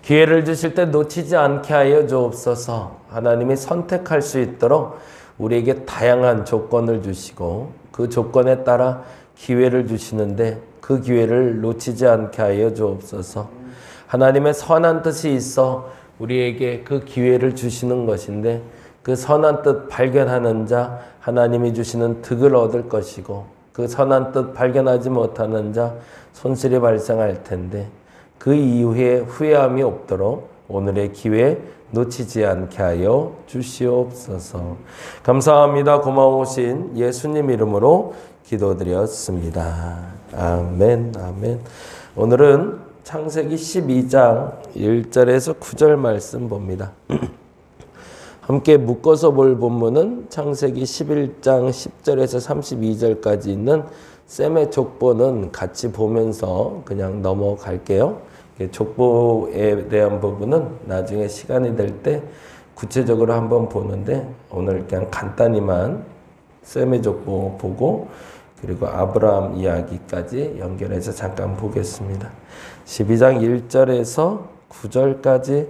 기회를 주실 때 놓치지 않게 하여 주옵소서. 하나님이 선택할 수 있도록 우리에게 다양한 조건을 주시고 그 조건에 따라 기회를 주시는데 그 기회를 놓치지 않게 하여 주옵소서. 하나님의 선한 뜻이 있어 우리에게 그 기회를 주시는 것인데 그 선한 뜻 발견하는 자 하나님이 주시는 득을 얻을 것이고 그 선한 뜻 발견하지 못하는 자 손실이 발생할 텐데 그 이후에 후회함이 없도록 오늘의 기회 놓치지 않게 하여 주시옵소서. 감사합니다. 고마우신 예수님 이름으로 기도드렸습니다. 아멘, 아멘. 오늘은 창세기 12장 1절에서 9절 말씀 봅니다. 함께 묶어서 볼 본문은 창세기 11장 10절에서 32절까지 있는 셈의 족보는 같이 보면서 그냥 넘어갈게요. 족보에 대한 부분은 나중에 시간이 될 때 구체적으로 한번 보는데 오늘 그냥 간단히만 셈의 족보 보고 그리고 아브라함 이야기까지 연결해서 잠깐 보겠습니다. 12장 1절에서 9절까지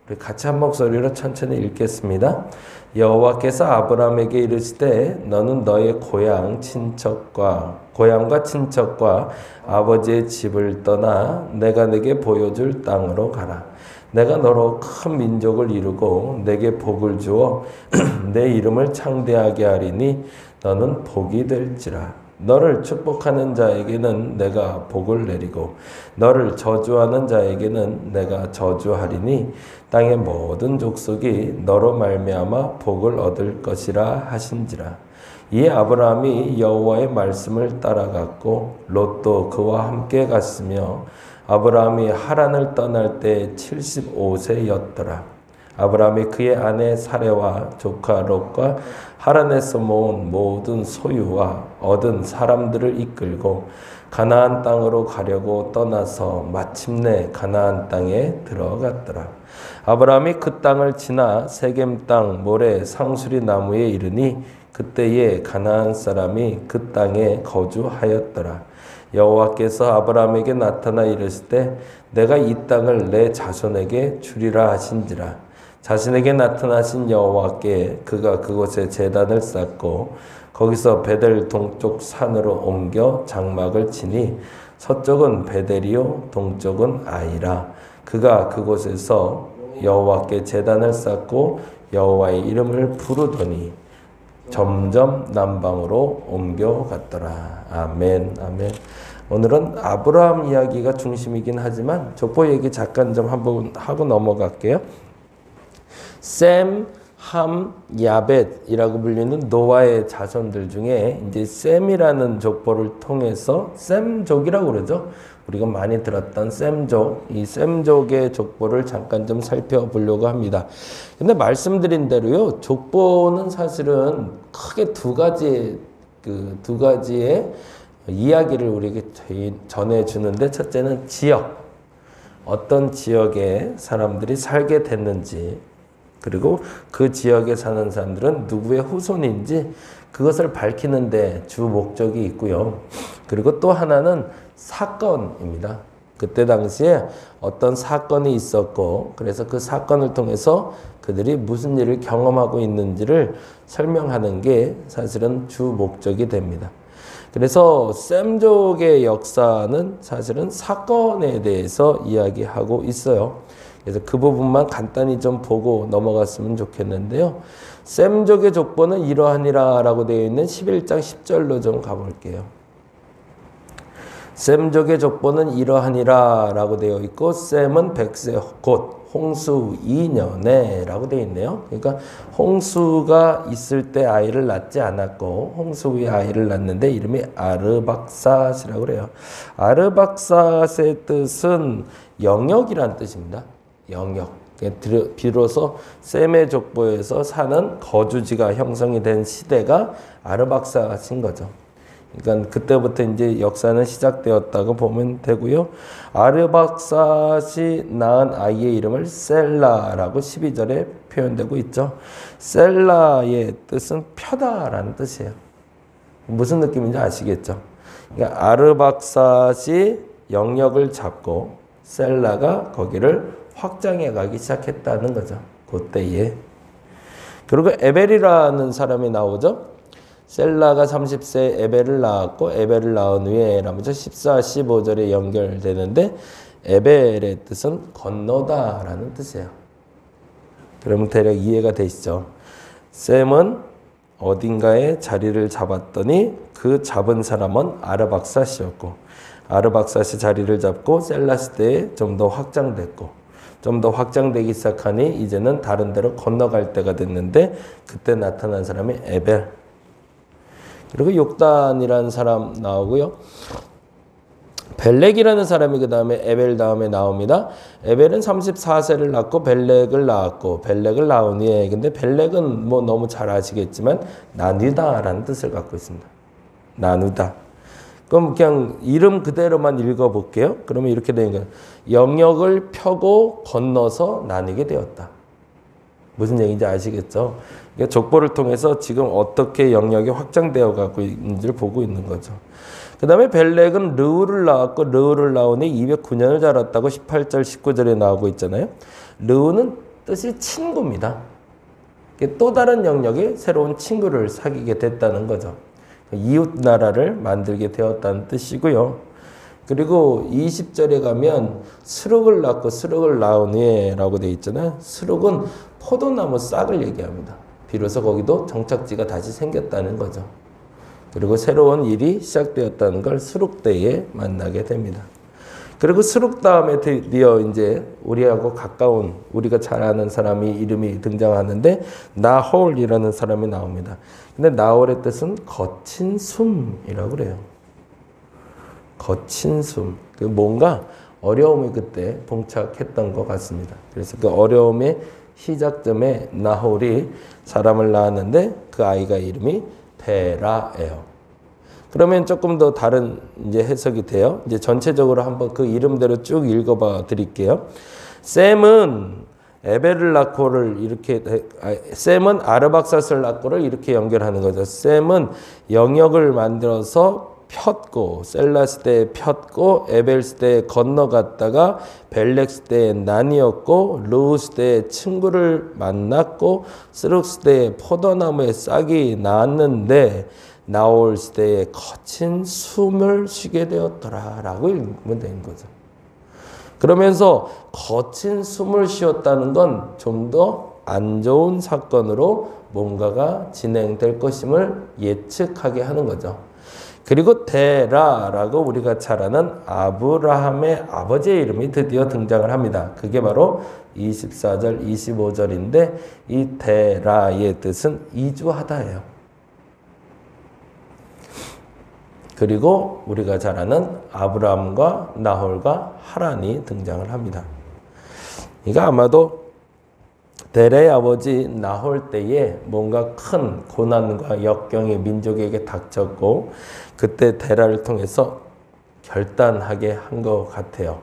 우리 같이 한 목소리로 천천히 읽겠습니다. 여호와께서 아브라함에게 이르시되 너는 너의 고향과 친척과 아버지의 집을 떠나 내가 내게 보여줄 땅으로 가라. 내가 너로 큰 민족을 이루고 내게 복을 주어 내 이름을 창대하게 하리니 너는 복이 될지라. 너를 축복하는 자에게는 내가 복을 내리고 너를 저주하는 자에게는 내가 저주하리니 땅의 모든 족속이 너로 말미암아 복을 얻을 것이라 하신지라. 이에 아브라함이 여호와의 말씀을 따라갔고 롯도 그와 함께 갔으며 아브라함이 하란을 떠날 때 75세였더라. 아브라함이 그의 아내 사레와 조카 롯과 하란에서 모은 모든 소유와 얻은 사람들을 이끌고 가나안 땅으로 가려고 떠나서 마침내 가나안 땅에 들어갔더라. 아브라함이 그 땅을 지나 세겜 땅 모래 상수리 나무에 이르니 그때에 가나안 사람이 그 땅에 거주하였더라. 여호와께서 아브라함에게 나타나 이르시되 내가 이 땅을 내 자손에게 주리라 하신지라. 자신에게 나타나신 여호와께 그가 그곳에 제단을 쌓고 거기서 베델 동쪽 산으로 옮겨 장막을 치니 서쪽은 베델이요 동쪽은 아이라. 그가 그곳에서 여호와께 제단을 쌓고 여호와의 이름을 부르더니 점점 남방으로 옮겨갔더라. 아멘, 아멘. 오늘은 아브라함 이야기가 중심이긴 하지만 족보 얘기 잠깐 좀 한번 하고 넘어갈게요. 셈, 함, 야벳이라고 불리는 노아의 자손들 중에 이제 셈이라는 족보를 통해서 셈족이라고 그러죠. 우리가 많이 들었던 셈족, 이 셈족의 족보를 잠깐 좀 살펴보려고 합니다. 근데 말씀드린 대로요, 족보는 사실은 크게 두 가지의 이야기를 우리에게 전해주는데, 첫째는 지역, 어떤 지역에 사람들이 살게 됐는지, 그리고 그 지역에 사는 사람들은 누구의 후손인지 그것을 밝히는데 주 목적이 있고요. 그리고 또 하나는 사건입니다. 그때 당시에 어떤 사건이 있었고 그래서 그 사건을 통해서 그들이 무슨 일을 경험하고 있는지를 설명하는 게 사실은 주 목적이 됩니다. 그래서 셈족의 역사는 사실은 사건에 대해서 이야기하고 있어요. 그래서 그 부분만 간단히 좀 보고 넘어갔으면 좋겠는데요. 셈족의 족보는 이러하니라 라고 되어 있는 11장 10절로 좀 가볼게요. 셈족의 족보는 이러하니라 라고 되어 있고 셈은 100세 곧 홍수 2년에 라고 되어 있네요. 그러니까 홍수가 있을 때 아이를 낳지 않았고 홍수 후에 아이를 낳는데 이름이 아르박삿이라고 그래요. 아르박삿의 뜻은 영역이란 뜻입니다. 영역. 비로소 셈의 족보에서 사는 거주지가 형성이 된 시대가 아르박삿인 거죠. 그러니까 그때부터 이제 역사는 시작되었다고 보면 되고요. 아르박삿이 낳은 아이의 이름을 셀라라고 12절에 표현되고 있죠. 셀라의 뜻은 펴다라는 뜻이에요. 무슨 느낌인지 아시겠죠? 그러니까 아르박삿이 영역을 잡고 셀라가 거기를 확장해 가기 시작했다는 거죠. 그때에. 그리고 에벨이라는 사람이 나오죠. 셀라가 30세에 에벨을 낳았고 에벨을 낳은 후에 라면서 14, 15절에 연결되는데 에벨의 뜻은 건너다라는 뜻이에요. 그러면 대략 이해가 되시죠? 셈은 어딘가에 자리를 잡았더니 그 잡은 사람은 아르박삿이었고 아르박삿이 자리를 잡고 셀라 시대에 좀 더 확장됐고 좀 더 확장되기 시작하니 이제는 다른 데로 건너갈 때가 됐는데 그때 나타난 사람이 에벨. 그리고 욕단이라는 사람 나오고요. 벨렉이라는 사람이 그 다음에 에벨 다음에 나옵니다. 에벨은 34세를 낳고 벨렉을 낳았고 벨렉을 낳은 후에 근데 벨렉은 뭐 너무 잘 아시겠지만 나누다라는 뜻을 갖고 있습니다. 나누다. 그럼 그냥 이름 그대로만 읽어볼게요. 그러면 이렇게 되는 거예요. 영역을 펴고 건너서 나뉘게 되었다. 무슨 얘기인지 아시겠죠? 그러니까 족보를 통해서 지금 어떻게 영역이 확장되어 가고 있는지를 보고 있는 거죠. 그 다음에 벨렉은 르우를 낳았고 르우를 낳으니 209년을 자랐다고 18절 19절에 나오고 있잖아요. 르우는 뜻이 친구입니다. 또 다른 영역에 새로운 친구를 사귀게 됐다는 거죠. 이웃 나라를 만들게 되었다는 뜻이고요. 그리고 20절에 가면 스룩을 낳고 스룩을 낳은 후에라고 되어 있잖아요. 스룩은 포도나무 싹을 얘기합니다. 비로소 거기도 정착지가 다시 생겼다는 거죠. 그리고 새로운 일이 시작되었다는 걸 스룩 때에 만나게 됩니다. 그리고 스룩 다음에 드디어 이제 우리하고 가까운 우리가 잘 아는 사람이 이름이 등장하는데 나홀이라는 사람이 나옵니다. 근데 나홀의 뜻은 거친 숨이라고 그래요. 거친 숨. 뭔가 어려움이 그때 봉착했던 것 같습니다. 그래서 그 어려움의 시작점에 나홀이 사람을 낳았는데 그 아이가 이름이 테라예요. 그러면 조금 더 다른 이제 해석이 돼요. 이제 전체적으로 한번 그 이름대로 쭉 읽어봐 드릴게요. 셈은 에벨을 낳고를 이렇게 셈은 아르박삿을 낳고를 이렇게 연결하는 거죠. 셈은 영역을 만들어서 폈고 셀라 시대에 폈고 에벨 시대에 건너갔다가 벨렉 시대에 나뉘었고 르우 시대에 친구를 만났고 스룩 시대에 포도나무에 싹이 났는데 나홀 시대에 거친 숨을 쉬게 되었더라라고 읽으면 되는 거죠. 그러면서 거친 숨을 쉬었다는 건 좀 더 안 좋은 사건으로 뭔가가 진행될 것임을 예측하게 하는 거죠. 그리고 데라라고 우리가 잘 아는 아브라함의 아버지의 이름이 드디어 등장을 합니다. 그게 바로 24절, 25절인데 이 데라의 뜻은 이주하다예요. 그리고 우리가 잘 아는 아브라함과 나홀과 하란이 등장을 합니다. 그러니까 아마도 데라의 아버지 나홀 때에 뭔가 큰 고난과 역경이 민족에게 닥쳤고 그때 데라를 통해서 결단하게 한 것 같아요.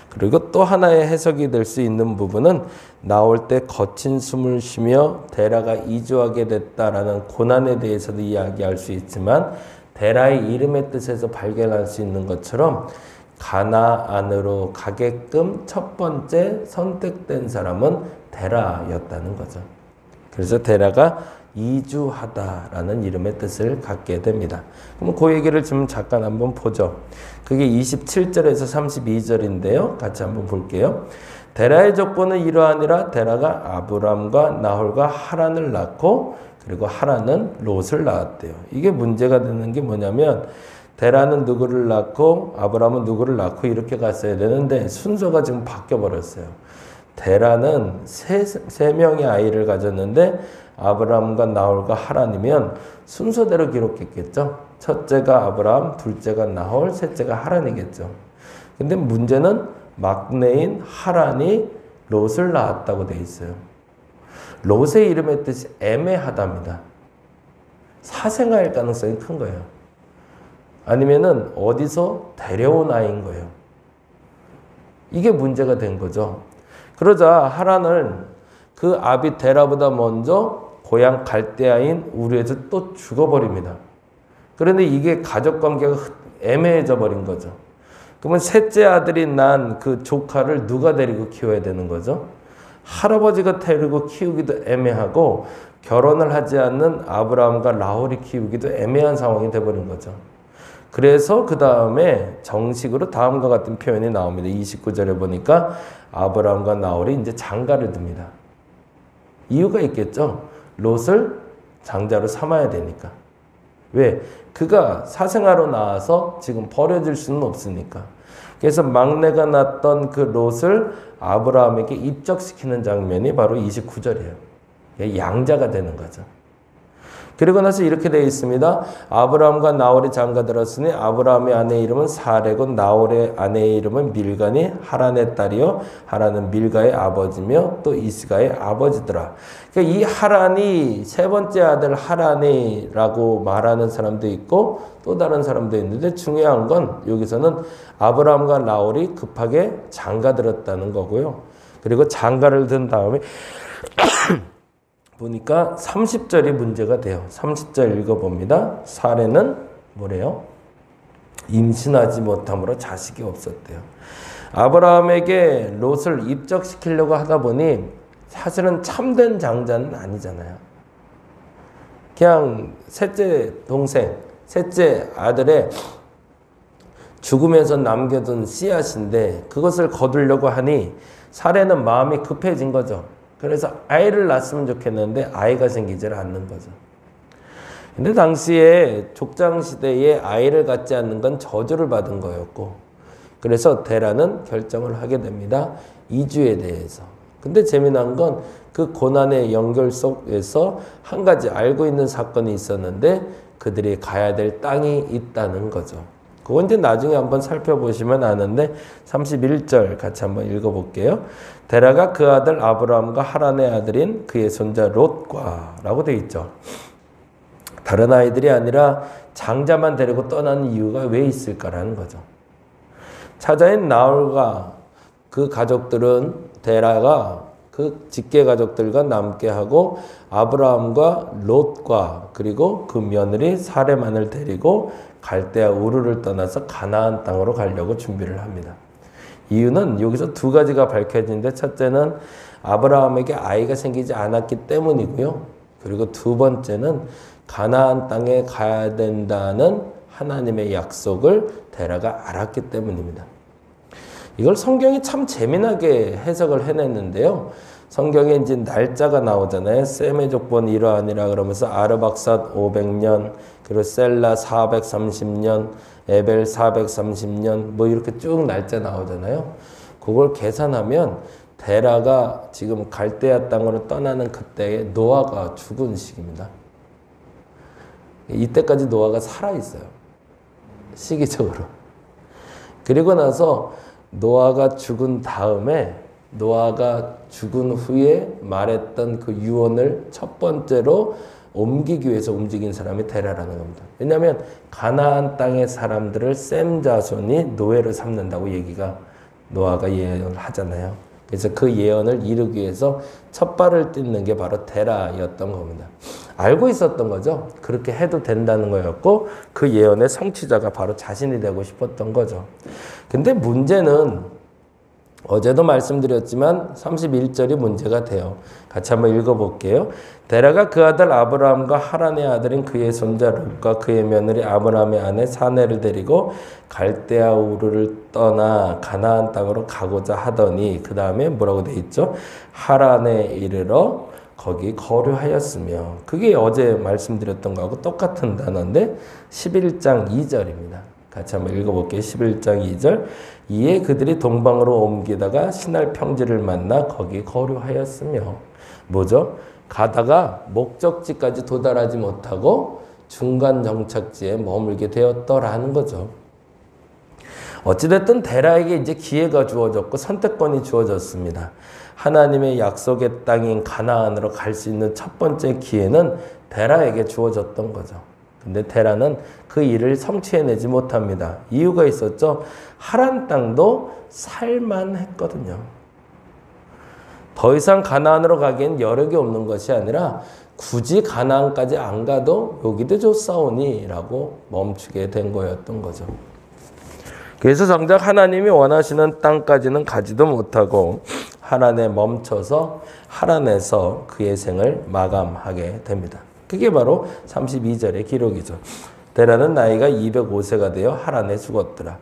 그리고 또 하나의 해석이 될 수 있는 부분은 나올 때 거친 숨을 쉬며 데라가 이주하게 됐다라는 고난에 대해서도 이야기할 수 있지만 데라의 이름의 뜻에서 발견할 수 있는 것처럼 가나안으로 가게끔 첫 번째 선택된 사람은 데라였다는 거죠. 그래서 데라가 이주하다라는 이름의 뜻을 갖게 됩니다. 그럼 그 얘기를 좀 잠깐 한번 보죠. 그게 27절에서 32절인데요. 같이 한번 볼게요. 데라의 족보는 이러하니라. 데라가 아브람과 나홀과 하란을 낳고 그리고 하란은 롯을 낳았대요. 이게 문제가 되는 게 뭐냐면 데라는 누구를 낳고 아브람은 누구를 낳고 이렇게 갔어야 되는데 순서가 지금 바뀌어 버렸어요. 데라는 세 명의 아이를 가졌는데 아브람과 나홀과 하란이면 순서대로 기록했겠죠. 첫째가 아브람, 둘째가 나홀, 셋째가 하란이겠죠. 근데 문제는 막내인 하란이 롯을 낳았다고 돼 있어요. 롯의 이름의 뜻이 애매하답니다. 사생아일 가능성이 큰 거예요. 아니면은 어디서 데려온 아이인 거예요. 이게 문제가 된 거죠. 그러자 하란을 그 아비 데라보다 먼저 고향 갈대아인 우르에서 또 죽어버립니다. 그런데 이게 가족관계가 애매해져 버린 거죠. 그러면 셋째 아들이 난 그 조카를 누가 데리고 키워야 되는 거죠? 할아버지가 데리고 키우기도 애매하고 결혼을 하지 않는 아브라함과 라헬이 키우기도 애매한 상황이 돼버린 거죠. 그래서 그 다음에 정식으로 다음과 같은 표현이 나옵니다. 29절에 보니까 아브라함과 나홀이 이제 장가를 듭니다. 이유가 있겠죠. 롯을 장자로 삼아야 되니까. 왜? 그가 사생아로 나와서 지금 버려질 수는 없으니까. 그래서 막내가 낳았던 그 롯을 아브라함에게 입적시키는 장면이 바로 29절이에요. 양자가 되는 거죠. 그리고 나서 이렇게 되어 있습니다. 아브라함과 나홀이 장가들었으니 아브라함의 아내의 이름은 사레고 나홀의 아내의 이름은 밀가니 하란의 딸이요 하란은 밀가의 아버지며 또 이스가의 아버지더라. 그러니까 이 하란이 세 번째 아들 하란이라고 말하는 사람도 있고 또 다른 사람도 있는데 중요한 건 여기서는 아브라함과 나홀이 급하게 장가들었다는 거고요. 그리고 장가를 든 다음에 보니까 30절이 문제가 돼요. 30절 읽어봅니다. 사레는 뭐래요? 임신하지 못함으로 자식이 없었대요. 아브라함에게 롯을 입적시키려고 하다 보니 사실은 참된 장자는 아니잖아요. 그냥 셋째 동생, 셋째 아들의 죽으면서 남겨둔 씨앗인데 그것을 거두려고 하니 사레는 마음이 급해진 거죠. 그래서 아이를 낳았으면 좋겠는데 아이가 생기질 않는 거죠. 근데 당시에 족장시대에 아이를 갖지 않는 건 저주를 받은 거였고 그래서 데라는 결정을 하게 됩니다. 이주에 대해서. 근데 재미난 건 그 고난의 연결 속에서 한 가지 알고 있는 사건이 있었는데 그들이 가야 될 땅이 있다는 거죠. 그건 이제 나중에 한번 살펴보시면 아는데 31절 같이 한번 읽어볼게요. 데라가 그 아들 아브라함과 하란의 아들인 그의 손자 롯과 라고 되어 있죠. 다른 아이들이 아니라 장자만 데리고 떠나는 이유가 왜 있을까라는 거죠. 차자인 나홀과 그 가족들은 데라가 그 직계 가족들과 남게 하고 아브라함과 롯과 그리고 그 며느리 사레만을 데리고 갈대아 우르를 떠나서 가나안 땅으로 가려고 준비를 합니다. 이유는 여기서 두 가지가 밝혀지는데 첫째는 아브라함에게 아이가 생기지 않았기 때문이고요. 그리고 두 번째는 가나안 땅에 가야 된다는 하나님의 약속을 데라가 알았기 때문입니다. 이걸 성경이 참 재미나게 해석을 해냈는데요. 성경에 이제 날짜가 나오잖아요. 셈의 족본 이러하니라 그러면서 아르박삿 500년, 그리고 셀라 430년, 에벨 430년 뭐 이렇게 쭉 날짜 나오잖아요. 그걸 계산하면 데라가 지금 갈대아 땅으로 떠나는 그때에 노아가 죽은 시기입니다. 이때까지 노아가 살아있어요. 시기적으로. 그리고 나서 노아가 죽은 다음에 노아가 죽은 후에 말했던 그 유언을 첫 번째로 옮기기 위해서 움직인 사람이 데라라는 겁니다. 왜냐하면 가나안 땅의 사람들을 셈 자손이 노예로 삼는다고 얘기가 노아가 예언을 하잖아요. 그래서 그 예언을 이루기 위해서 첫 발을 딛는 게 바로 데라였던 겁니다. 알고 있었던 거죠. 그렇게 해도 된다는 거였고 그 예언의 성취자가 바로 자신이 되고 싶었던 거죠. 근데 문제는 어제도 말씀드렸지만 31절이 문제가 돼요. 같이 한번 읽어볼게요. 데라가 그 아들 아브라함과 하란의 아들인 그의 손자 롯과 그의 며느리 아브라함의 아내 사내를 데리고 갈대아 우르를 떠나 가나안 땅으로 가고자 하더니 그 다음에 뭐라고 돼 있죠? 하란에 이르러 거기 거류하였으며 그게 어제 말씀드렸던 거하고 똑같은 단어인데 11장 2절입니다. 같이 한번 읽어볼게요. 11장 2절. 이에 그들이 동방으로 옮기다가 신할 평지를 만나 거기 거류하였으며 뭐죠? 가다가 목적지까지 도달하지 못하고 중간 정착지에 머물게 되었더라는 거죠. 어찌됐든 데라에게 이제 기회가 주어졌고 선택권이 주어졌습니다. 하나님의 약속의 땅인 가나안으로 갈 수 있는 첫 번째 기회는 데라에게 주어졌던 거죠. 근데 데라는 그 일을 성취해내지 못합니다. 이유가 있었죠. 하란 땅도 살만했거든요. 더 이상 가나안으로 가기엔 여력이 없는 것이 아니라 굳이 가나안까지 안 가도 여기도 좋사오니 라고 멈추게 된 거였던 거죠. 그래서 정작 하나님이 원하시는 땅까지는 가지도 못하고 하란에 멈춰서 하란에서 그의 생을 마감하게 됩니다. 그게 바로 32절의 기록이죠. 데라는 나이가 205세가 되어 하란에 죽었더라.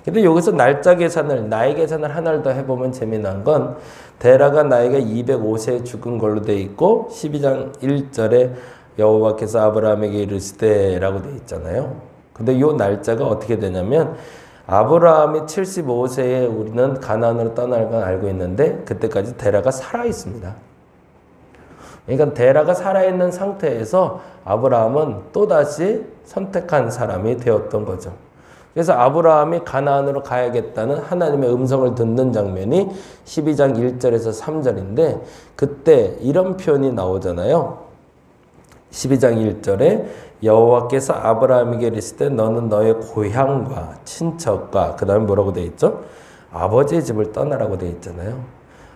근데 여기서 날짜 계산을, 나이 계산을 하나를 더 해보면 재미난 건 데라가 나이가 205세에 죽은 걸로 돼 있고 12장 1절에 여호와께서 아브라함에게 이르시되라고 돼 있잖아요. 근데 이 날짜가 어떻게 되냐면 아브라함이 75세에 우리는 가나안으로 떠날 건 알고 있는데 그때까지 데라가 살아 있습니다. 그러니까 데라가 살아있는 상태에서 아브라함은 또다시 선택한 사람이 되었던 거죠. 그래서 아브라함이 가나안으로 가야겠다는 하나님의 음성을 듣는 장면이 12장 1절에서 3절인데 그때 이런 표현이 나오잖아요. 12장 1절에 여호와께서 아브라함에게 이르시되 너는 너의 고향과 친척과 그 다음에 뭐라고 되어 있죠? 아버지의 집을 떠나라고 되어 있잖아요.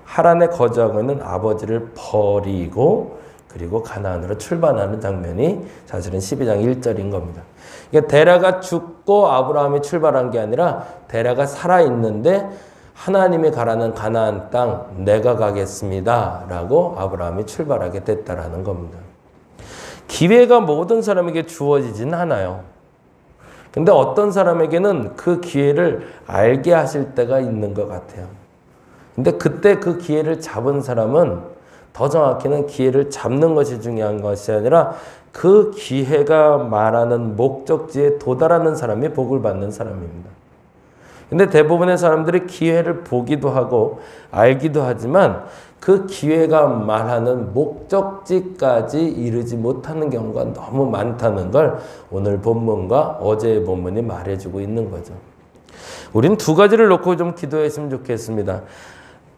하란에 거주하고 있는 아버지를 버리고 그리고 가나안으로 출발하는 장면이 사실은 12장 1절인 겁니다. 그러니까 데라가 죽고 아브라함이 출발한 게 아니라 데라가 살아있는데 하나님이 가라는 가나안 땅 내가 가겠습니다 라고 아브라함이 출발하게 됐다라는 겁니다. 기회가 모든 사람에게 주어지진 않아요. 근데 어떤 사람에게는 그 기회를 알게 하실 때가 있는 것 같아요. 근데 그때 그 기회를 잡은 사람은 더 정확히는 기회를 잡는 것이 중요한 것이 아니라 그 기회가 말하는 목적지에 도달하는 사람이 복을 받는 사람입니다. 근데 대부분의 사람들이 기회를 보기도 하고 알기도 하지만 그 기회가 말하는 목적지까지 이르지 못하는 경우가 너무 많다는 걸 오늘 본문과 어제의 본문이 말해주고 있는 거죠. 우린 두 가지를 놓고 좀 기도했으면 좋겠습니다.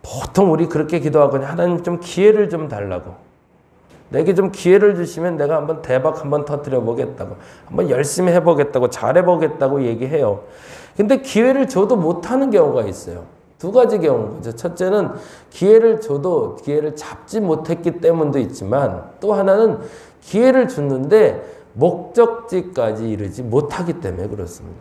보통 우리 그렇게 기도하거든요. 하나님 좀 기회를 좀 달라고. 내게 좀 기회를 주시면 내가 한번 대박 한번 터뜨려 보겠다고. 한번 열심히 해보겠다고. 잘해보겠다고 얘기해요. 근데 기회를 줘도 못하는 경우가 있어요. 두 가지 경우죠. 첫째는 기회를 줘도 기회를 잡지 못했기 때문도 있지만 또 하나는 기회를 줬는데 목적지까지 이르지 못하기 때문에 그렇습니다.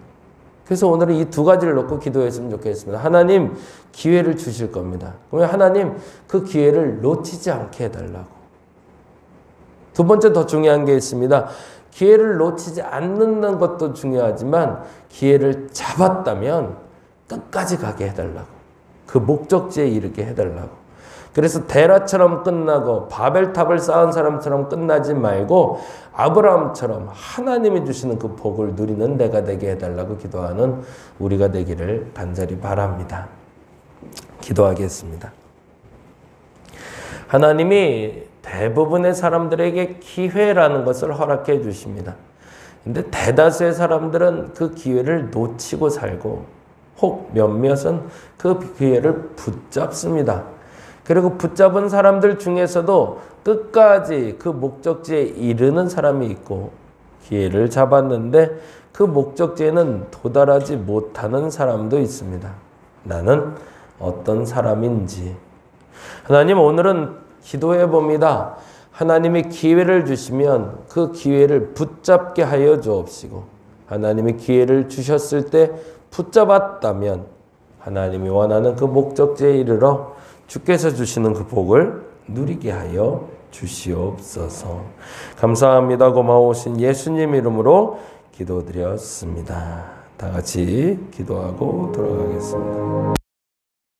그래서 오늘은 이 두 가지를 놓고 기도했으면 좋겠습니다. 하나님 기회를 주실 겁니다. 그러면 하나님 그 기회를 놓치지 않게 해달라고. 두 번째 더 중요한 게 있습니다. 기회를 놓치지 않는 것도 중요하지만 기회를 잡았다면 끝까지 가게 해달라고. 그 목적지에 이르게 해달라고. 그래서 데라처럼 끝나고 바벨탑을 쌓은 사람처럼 끝나지 말고 아브라함처럼 하나님이 주시는 그 복을 누리는 내가 되게 해달라고 기도하는 우리가 되기를 간절히 바랍니다. 기도하겠습니다. 하나님이 대부분의 사람들에게 기회라는 것을 허락해 주십니다. 근데 대다수의 사람들은 그 기회를 놓치고 살고 혹 몇몇은 그 기회를 붙잡습니다. 그리고 붙잡은 사람들 중에서도 끝까지 그 목적지에 이르는 사람이 있고 기회를 잡았는데 그 목적지에는 도달하지 못하는 사람도 있습니다. 나는 어떤 사람인지. 하나님 오늘은 기도해 봅니다. 하나님이 기회를 주시면 그 기회를 붙잡게 하여 주옵시고 하나님이 기회를 주셨을 때 붙잡았다면 하나님이 원하는 그 목적지에 이르러 주께서 주시는 그 복을 누리게 하여 주시옵소서. 감사합니다. 고마우신 예수님 이름으로 기도드렸습니다. 다 같이 기도하고 돌아가겠습니다.